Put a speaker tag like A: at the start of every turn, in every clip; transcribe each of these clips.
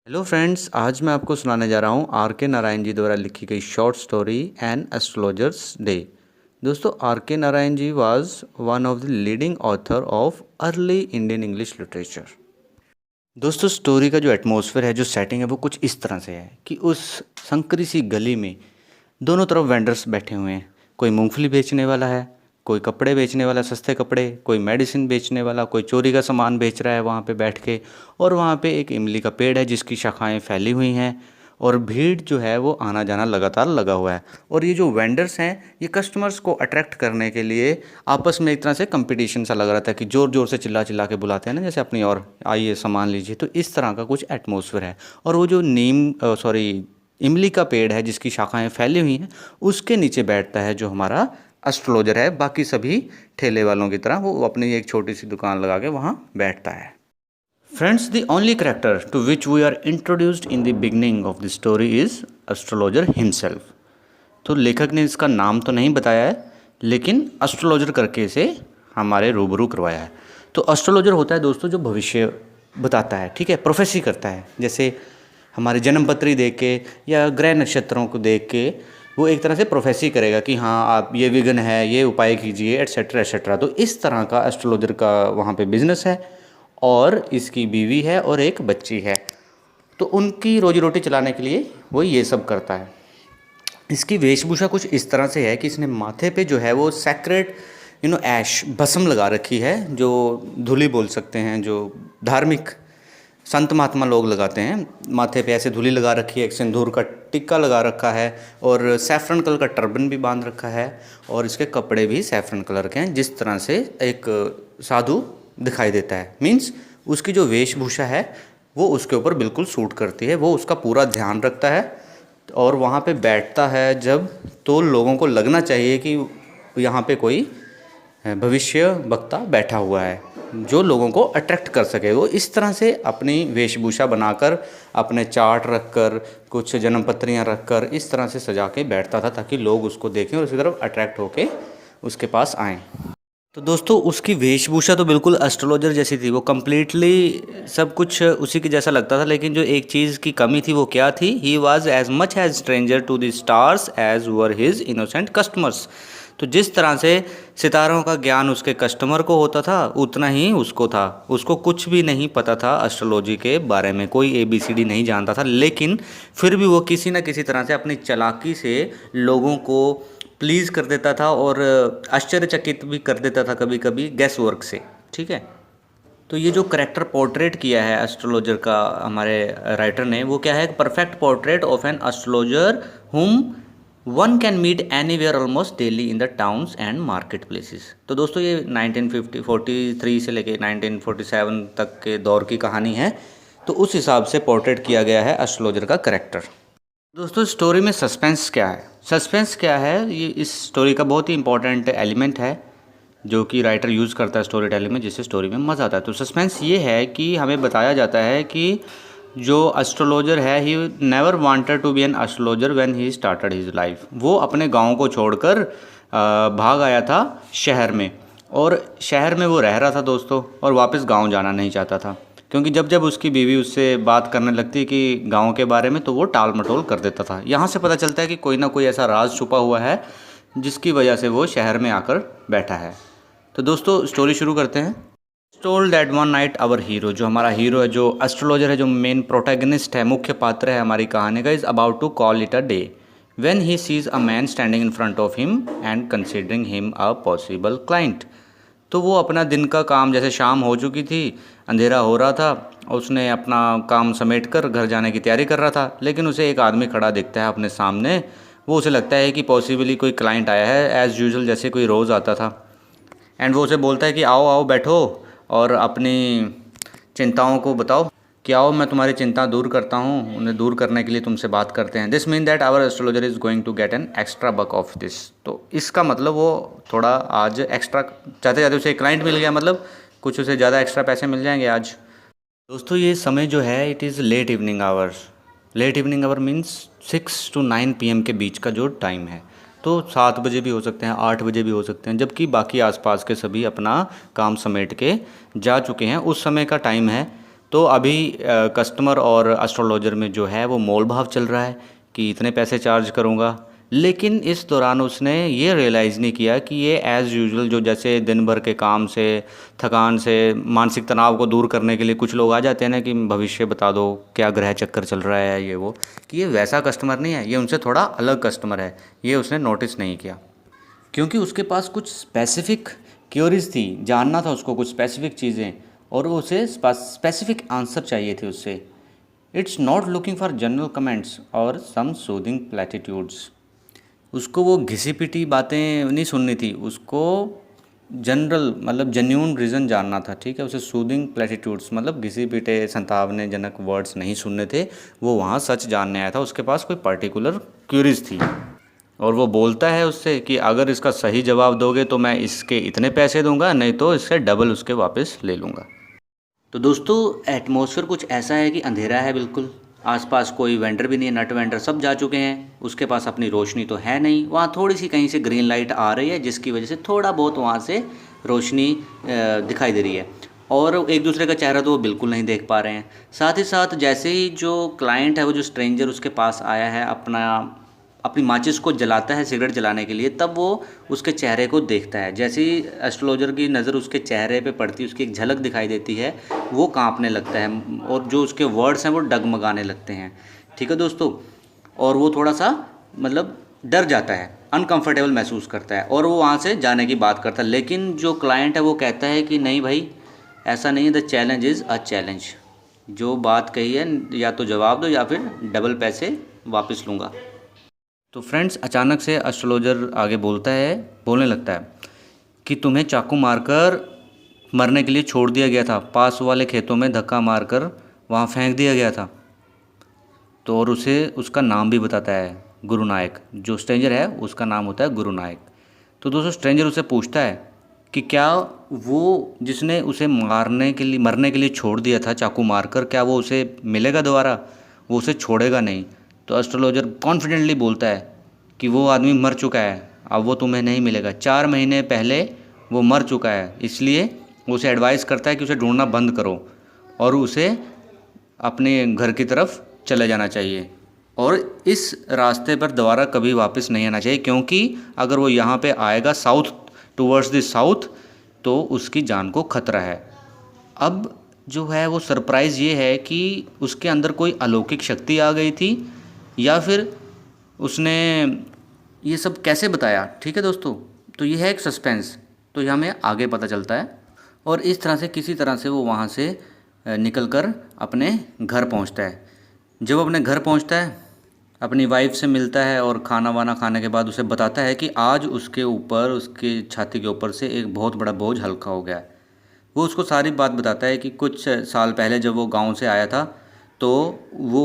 A: Hello friends, आज मैं आपको सुनाने जा रहा हूँ आर के नारायण जी द्वारा लिखी गई short story an astrologers day. दोस्तों, R K Narayan ji was one of the leading author of early Indian English literature. दोस्तों, स्टोरी का जो एटमॉस्फेयर है, जो सेटिंग है, वो कुछ इस तरह से है कि उस संकरी सी गली में दोनों तरफ वेंडर्स बैठे हुए हैं। कोई मूंगफली बेचने वाला है, कोई कपड़े बेचने वाला, सस्ते कपड़े, कोई मेडिसिन बेचने वाला, कोई चोरी का सामान बेच रहा है वहाँ पे बैठ के। और वहाँ पे एक इमली का पेड़ है जिसकी शाखाएं फैली हुई हैं, और भीड़ जो है वो आना जाना लगातार लगा हुआ है। और ये जो वेंडर्स हैं, ये कस्टमर्स को अट्रैक्ट करने के लिए आपस में एक तरह से कंपटीशन सा लग रहा था कि ज़ोर ज़ोर से चिल्ला चिल्ला के बुलाते हैं ना, जैसे अपनी और आइए सामान लीजिए। तो इस तरह का कुछ एटमॉस्फेयर है। और वो जो इमली का पेड़ है जिसकी शाखाएं फैली हुई हैं, उसके नीचे बैठता है जो हमारा एस्ट्रोलॉजर है। बाकी सभी ठेले वालों की तरह वो अपनी एक छोटी सी दुकान लगा के वहाँ बैठता है। Friends, the only character to which we are introduced in the beginning of the story is astrologer himself. तो लेखक ने इसका नाम तो नहीं बताया है, लेकिन एस्ट्रोलॉजर करके इसे हमारे रूबरू करवाया है। तो एस्ट्रोलॉजर होता है दोस्तों जो भविष्य बताता है, ठीक है, प्रोफेसी करता है। जैसे हमारे जन्म पत्री देख के या ग्रह नक्षत्रों को देख के वो एक तरह से प्रोफेसी करेगा कि हाँ, आप ये विघ्न है, ये उपाय कीजिए, एट्सेट्रा एट्सेट्रा। तो इस तरह का एस्ट्रोलॉजर का वहाँ पे बिजनेस है, और इसकी बीवी है और एक बच्ची है। तो उनकी रोजी रोटी चलाने के लिए वो ये सब करता है। इसकी वेशभूषा कुछ इस तरह से है कि इसने माथे पे जो है वो सैक्रेड ऐश भस्म लगा रखी है, जो धूली बोल सकते हैं, जो धार्मिक संत महात्मा लोग लगाते हैं। माथे पे ऐसे धूली लगा रखी है, एक सिंदूर का टिक्का लगा रखा है, और सैफरन कलर का टर्बन भी बांध रखा है, और इसके कपड़े भी सैफरन कलर के हैं, जिस तरह से एक साधु दिखाई देता है। मीन्स उसकी जो वेशभूषा है वो उसके ऊपर बिल्कुल सूट करती है। वो उसका पूरा ध्यान रखता है, और वहाँ पे बैठता है जब, तो लोगों को लगना चाहिए कि यहाँ पे कोई भविष्य वक्ता बैठा हुआ है जो लोगों को अट्रैक्ट कर सके। वो इस तरह से अपनी वेशभूषा बनाकर, अपने चार्ट रखकर, कुछ जन्मपत्रियाँ रखकर इस तरह से सजा के बैठता था ताकि लोग उसको देखें और उसकी तरफ अट्रैक्ट होके उसके पास आएँ। तो दोस्तों, उसकी वेशभूषा तो बिल्कुल एस्ट्रोलॉजर जैसी थी, वो कम्प्लीटली सब कुछ उसी के जैसा लगता था। लेकिन जो एक चीज़ की कमी थी वो क्या थी? He was as much as stranger to the stars as were his innocent customers. तो जिस तरह से सितारों का ज्ञान उसके कस्टमर को होता था, उतना ही उसको था। उसको कुछ भी नहीं पता था एस्ट्रोलॉजी के बारे में, कोई ABCD नहीं जानता था, लेकिन फिर भी वो किसी न किसी तरह से अपनी चालाकी से लोगों को प्लीज़ कर देता था, और आश्चर्यचकित भी कर देता था कभी कभी गैस वर्क से, ठीक है। तो ये जो करेक्टर पोर्ट्रेट किया है एस्ट्रोलॉजर का हमारे राइटर ने, वो क्या है? Perfect portrait of an astrologer whom one can meet anywhere almost daily in the towns and market places. तो दोस्तों, ये 1943 से लेके 1947 तक के दौर की कहानी है। तो उस हिसाब से पोर्ट्रेट किया गया है एस्ट्रोलॉजर का करेक्टर। दोस्तों, स्टोरी में सस्पेंस क्या है? सस्पेंस क्या है, ये इस स्टोरी का बहुत ही इंपॉर्टेंट एलिमेंट है जो कि राइटर यूज़ करता है स्टोरी टेलिंग में, जिससे स्टोरी में मज़ा आता है। तो सस्पेंस ये है कि हमें बताया जाता है कि जो एस्ट्रोलॉजर है, he never wanted to be an astrologer when he started his life. वो अपने गांव को छोड़कर भाग आया था शहर में, और शहर में वो रह रहा था दोस्तों, और वापस गांव जाना नहीं चाहता था, क्योंकि जब जब उसकी बीवी उससे बात करने लगती कि गांव के बारे में, तो वो टाल मटोल कर देता था। यहाँ से पता चलता है कि कोई ना कोई ऐसा राज छुपा हुआ है जिसकी वजह से वो शहर में आकर बैठा है। तो दोस्तों, स्टोरी शुरू करते हैं। Told that one night our hero, जो हमारा हीरो है, जो एस्ट्रोलॉजर है, जो मेन प्रोटैगनिस्ट है, मुख्य पात्र है हमारी कहानी का, is about to call it a day when he sees a man standing in front of him and considering him a possible client. तो वो अपना दिन का काम, जैसे शाम हो चुकी थी, अंधेरा हो रहा था, उसने अपना काम समेट कर घर जाने की तैयारी कर रहा था, लेकिन उसे एक आदमी खड़ा दिखता है अपने सामने। वो उसे लगता है कि पॉसिबली कोई क्लाइंट आया है, एज़ यूजुअल जैसे कोई रोज़ आता था। एंड वो उसे बोलता है कि आओ आओ बैठो और अपनी चिंताओं को बताओ कि आओ, मैं तुम्हारी चिंता दूर करता हूँ, उन्हें दूर करने के लिए तुमसे बात करते हैं। This mean that our astrologer is going to get an extra buck of this. तो इसका मतलब वो थोड़ा आज एक्स्ट्रा, चाहते चाहते उसे क्लाइंट मिल गया, मतलब कुछ उसे ज़्यादा एक्स्ट्रा पैसे मिल जाएंगे आज। दोस्तों, ये समय जो है, it is late evening hours. Late evening hour means 6 to 9 PM के बीच का जो टाइम है। तो 7 बजे भी हो सकते हैं, 8 बजे भी हो सकते हैं, जबकि बाकी आसपास के सभी अपना काम समेट के जा चुके हैं। उस समय का टाइम है तो अभी कस्टमर और एस्ट्रोलॉजर में जो है वो मोल भाव चल रहा है कि इतने पैसे चार्ज करूँगा। लेकिन इस दौरान उसने ये रियलाइज़ नहीं किया कि ये एज़ यूजुअल जो जैसे दिन भर के काम से, थकान से, मानसिक तनाव को दूर करने के लिए कुछ लोग आ जाते हैं ना कि भविष्य बता दो, क्या ग्रह चक्कर चल रहा है ये वो, कि ये वैसा कस्टमर नहीं है, ये उनसे थोड़ा अलग कस्टमर है। ये उसने नोटिस नहीं किया क्योंकि उसके पास कुछ स्पेसिफिक क्यूरीज थी, जानना था उसको कुछ स्पेसिफिक चीज़ें, और उसे स्पेसिफिक आंसर चाहिए थे उससे। It's not looking for general comments और सम सूदिंग प्लेटिट्यूड्स। उसको वो घिसी पिटी बातें नहीं सुननी थी, उसको जनरल मतलब जेन्यून रीज़न जानना था, ठीक है। उसे सूदिंग प्लेटिट्यूड्स मतलब घिसी पिटे संतावने जनक वर्ड्स नहीं सुनने थे, वो वहाँ सच जानने आया था। उसके पास कोई पर्टिकुलर क्यूरीज थी और वो बोलता है उससे कि अगर इसका सही जवाब दोगे तो मैं इसके इतने पैसे दूंगा, नहीं तो इससे डबल उसके वापस ले लूँगा। तो दोस्तों एटमॉस्फेयर कुछ ऐसा है कि अंधेरा है बिल्कुल, आसपास कोई वेंडर भी नहीं है, नट वेंडर सब जा चुके हैं, उसके पास अपनी रोशनी तो है नहीं। वहाँ थोड़ी सी कहीं से ग्रीन लाइट आ रही है जिसकी वजह से थोड़ा बहुत वहाँ से रोशनी दिखाई दे रही है, और एक दूसरे का चेहरा तो वो बिल्कुल नहीं देख पा रहे हैं। साथ ही साथ जैसे ही जो क्लाइंट है, वो जो स्ट्रेंजर उसके पास आया है, अपनी माचिस को जलाता है सिगरेट जलाने के लिए, तब वो उसके चेहरे को देखता है। जैसे ही एस्ट्रोलॉजर की नज़र उसके चेहरे पे पड़ती है, उसकी एक झलक दिखाई देती है, वो कांपने लगता है और जो उसके वर्ड्स हैं वो डगमगाने लगते हैं, ठीक है दोस्तों। और वो थोड़ा सा मतलब डर जाता है, अनकंफर्टेबल महसूस करता है और वो वहाँ से जाने की बात करता है। लेकिन जो क्लाइंट है वो कहता है कि नहीं भाई, ऐसा नहीं है, the challenge is a challenge. जो बात कही है या तो जवाब दो या फिर डबल पैसे वापस लूँगा। तो फ्रेंड्स अचानक से एस्ट्रोलॉजर आगे बोलने लगता है कि तुम्हें चाकू मारकर मरने के लिए छोड़ दिया गया था, पास वाले खेतों में धक्का मारकर वहाँ फेंक दिया गया था। तो और उसे उसका नाम भी बताता है, गुरु नायक। जो स्ट्रेंजर है उसका नाम होता है गुरु नायक। तो दोस्तों स्ट्रेंजर उसे पूछता है कि क्या वो जिसने उसे मरने के लिए छोड़ दिया था चाकू मारकर, क्या वो उसे मिलेगा दोबारा? वो उसे छोड़ेगा नहीं। तो एस्ट्रोलॉजर कॉन्फिडेंटली बोलता है कि वो आदमी मर चुका है, अब वो तुम्हें नहीं मिलेगा। 4 महीने पहले वो मर चुका है, इसलिए वो उसे एडवाइस करता है कि उसे ढूंढना बंद करो और उसे अपने घर की तरफ चले जाना चाहिए और इस रास्ते पर दोबारा कभी वापस नहीं आना चाहिए, क्योंकि अगर वो यहाँ पे आएगा साउथ टूवर्ड्स द साउथ तो उसकी जान को खतरा है। अब जो है वो सरप्राइज़ ये है कि उसके अंदर कोई अलौकिक शक्ति आ गई थी या फिर उसने ये सब कैसे बताया, ठीक है दोस्तों। तो ये है एक सस्पेंस, तो ये हमें आगे पता चलता है। और इस तरह से किसी तरह से वो वहाँ से निकल कर अपने घर पहुँचता है। जब अपने घर पहुँचता है, अपनी वाइफ से मिलता है और खाना वाना खाने के बाद उसे बताता है कि आज उसके ऊपर, उसकी छाती के ऊपर से एक बहुत बड़ा बोझ हल्का हो गया है। वो उसको सारी बात बताता है कि कुछ साल पहले जब वो गांव से आया था तो वो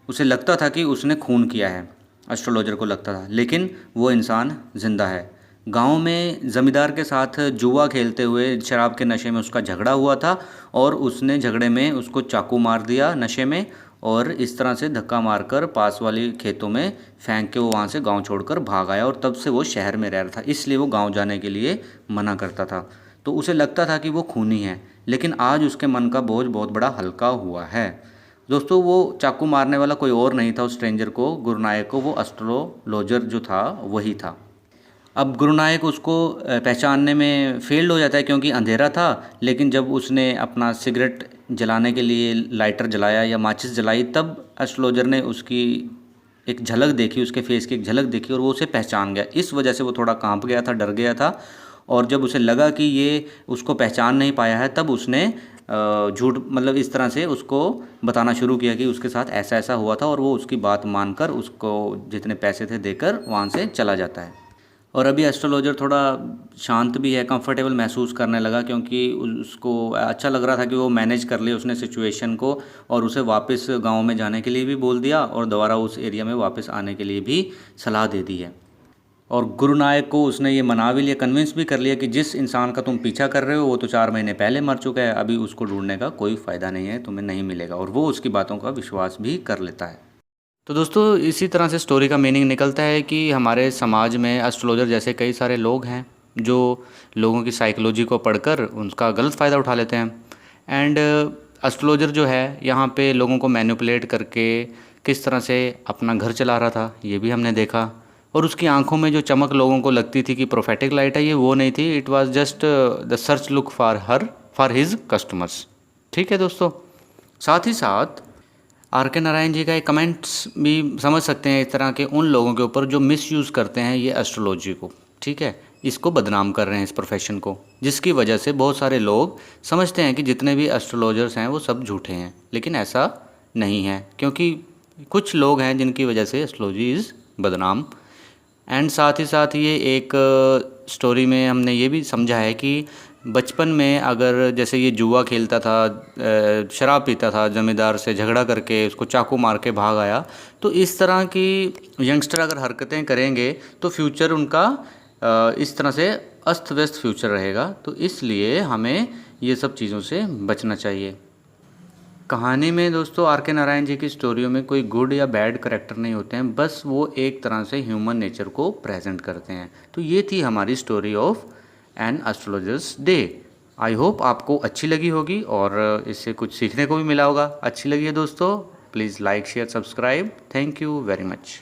A: उसे लगता था कि उसने खून किया है, एस्ट्रोलॉजर को लगता था, लेकिन वो इंसान ज़िंदा है। गांव में ज़मींदार के साथ जुआ खेलते हुए शराब के नशे में उसका झगड़ा हुआ था और उसने झगड़े में उसको चाकू मार दिया नशे में, और इस तरह से धक्का मारकर पास वाली खेतों में फेंक के वो वहाँ से गांव छोड़कर भाग आया और तब से वो शहर में रह रहा था, इसलिए वो गांव जाने के लिए मना करता था। तो उसे लगता था कि वो खूनी है, लेकिन आज उसके मन का बोझ बहुत बड़ा हल्का हुआ है। दोस्तों वो चाकू मारने वाला कोई और नहीं था, उस स्ट्रेंजर को, गुरुनायक को, वो एस्ट्रोलॉजर जो था वही था। अब गुरुनायक उसको पहचानने में फेल्ड हो जाता है क्योंकि अंधेरा था, लेकिन जब उसने अपना सिगरेट जलाने के लिए लाइटर जलाया या माचिस जलाई, तब एस्ट्रोलॉजर ने उसकी एक झलक देखी, उसके फेस की एक झलक देखी और वो उसे पहचान गया। इस वजह से वो थोड़ा कांप गया था, डर गया था, और जब उसे लगा कि ये उसको पहचान नहीं पाया है तब उसने झूठ मतलब इस तरह से उसको बताना शुरू किया कि उसके साथ ऐसा ऐसा हुआ था, और वो उसकी बात मानकर उसको जितने पैसे थे देकर वहाँ से चला जाता है। और अभी एस्ट्रोलॉजर थोड़ा शांत भी है, कंफर्टेबल महसूस करने लगा, क्योंकि उसको अच्छा लग रहा था कि वो मैनेज कर लिया उसने सिचुएशन को, और उसे वापस गांव में जाने के लिए भी बोल दिया और दोबारा उस एरिया में वापस आने के लिए भी सलाह दे दी है। और गुरु नायक को उसने ये मना भी लिया, कन्विंस भी कर लिया कि जिस इंसान का तुम पीछा कर रहे हो वो तो 4 महीने पहले मर चुका है, अभी उसको ढूंढने का कोई फ़ायदा नहीं है, तुम्हें नहीं मिलेगा, और वो उसकी बातों का विश्वास भी कर लेता है। तो दोस्तों इसी तरह से स्टोरी का मीनिंग निकलता है कि हमारे समाज में एस्ट्रोलॉजर जैसे कई सारे लोग हैं जो लोगों की साइकोलॉजी को पढ़कर उनका गलत फ़ायदा उठा लेते हैं। एंड एस्ट्रोलॉजर जो है यहाँ पे लोगों को मैनिपुलेट करके किस तरह से अपना घर चला रहा था, ये भी हमने देखा। और उसकी आंखों में जो चमक लोगों को लगती थी कि प्रोफेटिक लाइट है, ये वो नहीं थी, it was just the search look for his customers. ठीक है दोस्तों, साथ ही साथ आर के नारायण जी का एक कमेंट्स भी समझ सकते हैं इस तरह के उन लोगों के ऊपर जो मिसयूज़ करते हैं ये एस्ट्रोलॉजी को। ठीक है, इसको बदनाम कर रहे हैं इस प्रोफेशन को, जिसकी वजह से बहुत सारे लोग समझते हैं कि जितने भी एस्ट्रोलॉजर्स हैं वो सब झूठे हैं, लेकिन ऐसा नहीं है, क्योंकि कुछ लोग हैं जिनकी वजह से एस्ट्रोलॉजी इज़ बदनाम। एंड साथ ही साथ ये एक स्टोरी में हमने ये भी समझा है कि बचपन में अगर जैसे ये जुआ खेलता था, शराब पीता था, ज़मींदार से झगड़ा करके उसको चाकू मार के भाग आया, तो इस तरह की यंगस्टर अगर हरकतें करेंगे तो फ्यूचर उनका इस तरह से अस्त व्यस्त फ्यूचर रहेगा। तो इसलिए हमें ये सब चीज़ों से बचना चाहिए। कहानी में दोस्तों आर के नारायण जी की स्टोरियों में कोई गुड या बैड करेक्टर नहीं होते हैं, बस वो एक तरह से ह्यूमन नेचर को प्रेजेंट करते हैं। तो ये थी हमारी story of an astrologers day. I hope आपको अच्छी लगी होगी और इससे कुछ सीखने को भी मिला होगा। अच्छी लगी है दोस्तों, please like share subscribe. Thank you very much.